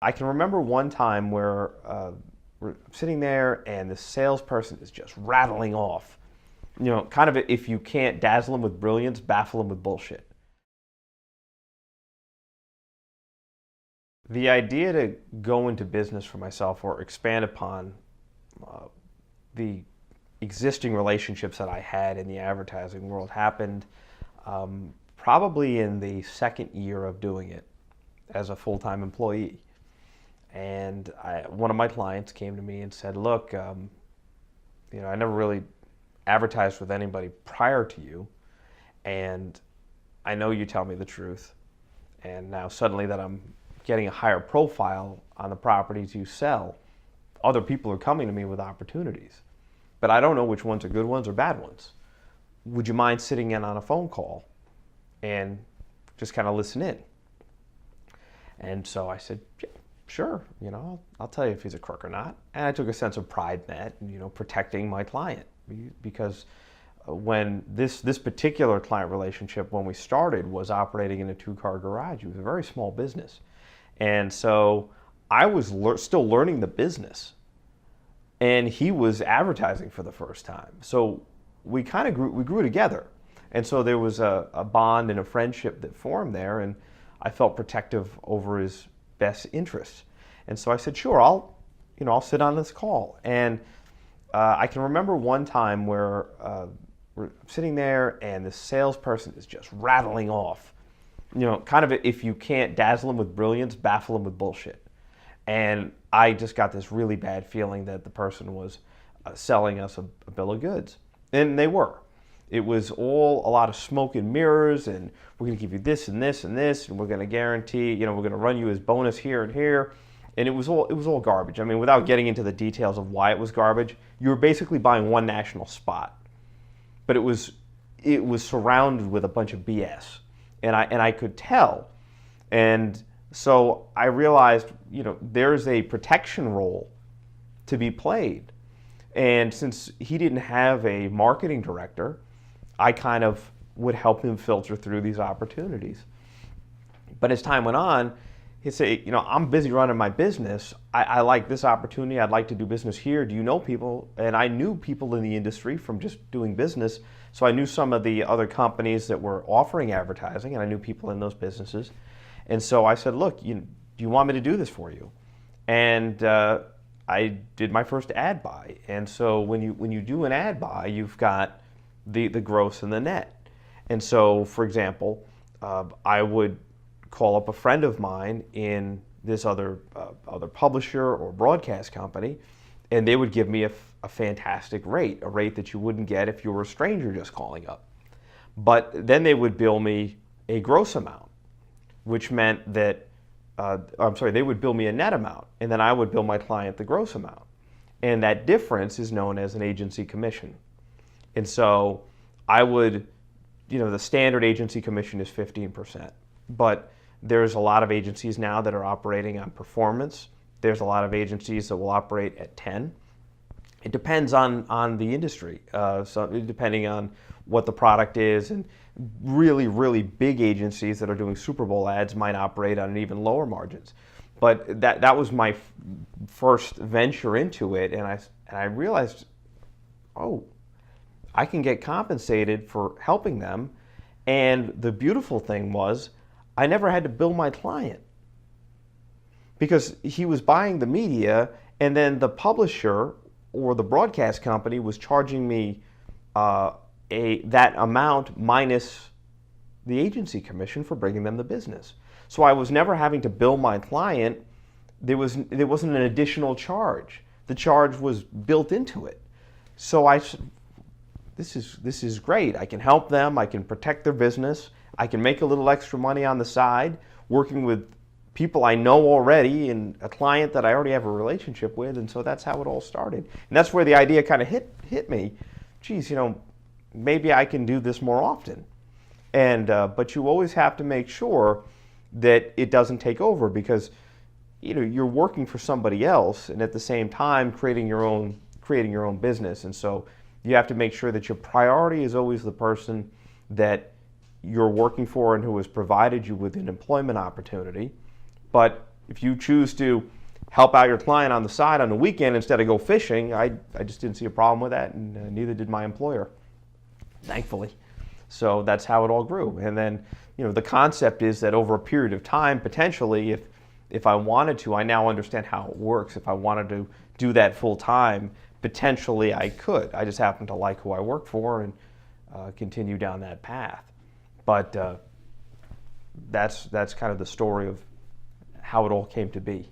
I can remember one time where we're sitting there and the salesperson is just rattling off, kind of if you can't dazzle them with brilliance, baffle them with bullshit. The idea to go into business for myself or expand upon uh, the existing relationships that I had in the advertising world happened probably in the second year of doing it as a full-time employee. And one of my clients came to me and said, "Look, I never really advertised with anybody prior to you, and I know you tell me the truth. And now suddenly that I'm getting a higher profile on the properties you sell, other people are coming to me with opportunities. But I don't know which ones are good ones or bad ones. Would you mind sitting in on a phone call and just kind of listen in?" And so I said, "Yeah, sure, I'll tell you if he's a crook or not." And I took a sense of pride in that, protecting my client. Because when this particular client relationship, when we started, was operating in a two-car garage. It was a very small business. And so I was still learning the business, and he was advertising for the first time. So we kind of grew together. And so there was a bond and a friendship that formed there, and I felt protective over his best interests. And so I said, "Sure, I'll sit on this call." And I can remember one time where we're sitting there and the salesperson is just rattling off, kind of if you can't dazzle them with brilliance, baffle them with bullshit. And I just got this really bad feeling that the person was selling us a bill of goods. And they were. It was all a lot of smoke and mirrors, and we're going to give you this and this and this, and we're going to guarantee, we're going to run you as bonus here and here. And it was all garbage. I mean, without getting into the details of why it was garbage, you were basically buying one national spot. But it was surrounded with a bunch of BS. And I could tell. And so I realized, there's a protection role to be played. And since he didn't have a marketing director, I kind of would help him filter through these opportunities. But as time went on, he'd say, "I'm busy running my business. I like this opportunity. I'd like to do business here. Do you know people?" And I knew people in the industry from just doing business. So I knew some of the other companies that were offering advertising, and I knew people in those businesses. And so I said, "Look, do you want me to do this for you?" And I did my first ad buy. And so when you do an ad buy, you've got the gross and the net. And so, for example, I would call up a friend of mine in this other publisher or broadcast company, and they would give me a fantastic rate, a rate that you wouldn't get if you were a stranger just calling up. But then they would bill me a gross amount, which meant that, they would bill me a net amount, and then I would bill my client the gross amount. And that difference is known as an agency commission. And so I would, the standard agency commission is 15%. But there's a lot of agencies now that are operating on performance. There's a lot of agencies that will operate at 10. It depends on the industry, so depending on what the product is. And really, really big agencies that are doing Super Bowl ads might operate on even lower margins. But that was my first venture into it, and I realized, oh, I can get compensated for helping them. And the beautiful thing was, I never had to bill my client because he was buying the media, and then the publisher or the broadcast company was charging me that amount minus the agency commission for bringing them the business. So I was never having to bill my client. There wasn't an additional charge. The charge was built into it. So this is great. I can help them. I can protect their business. I can make a little extra money on the side, working with people I know already and a client that I already have a relationship with. And so that's how it all started. And that's where the idea kind of hit me. Geez, maybe I can do this more often. And but you always have to make sure that it doesn't take over, because you're working for somebody else and at the same time creating your own business. And so you have to make sure that your priority is always the person that you're working for and who has provided you with an employment opportunity. But If you choose to help out your client on the side on the weekend instead of go fishing, I just didn't see a problem with that, and neither did my employer, thankfully. So that's how it all grew. And then, the concept is that over a period of time, potentially, if I wanted to, I now understand how it works. If I wanted to do that full time, potentially I could. I just happen to like who I work for and continue down that path. But that's kind of the story of how it all came to be.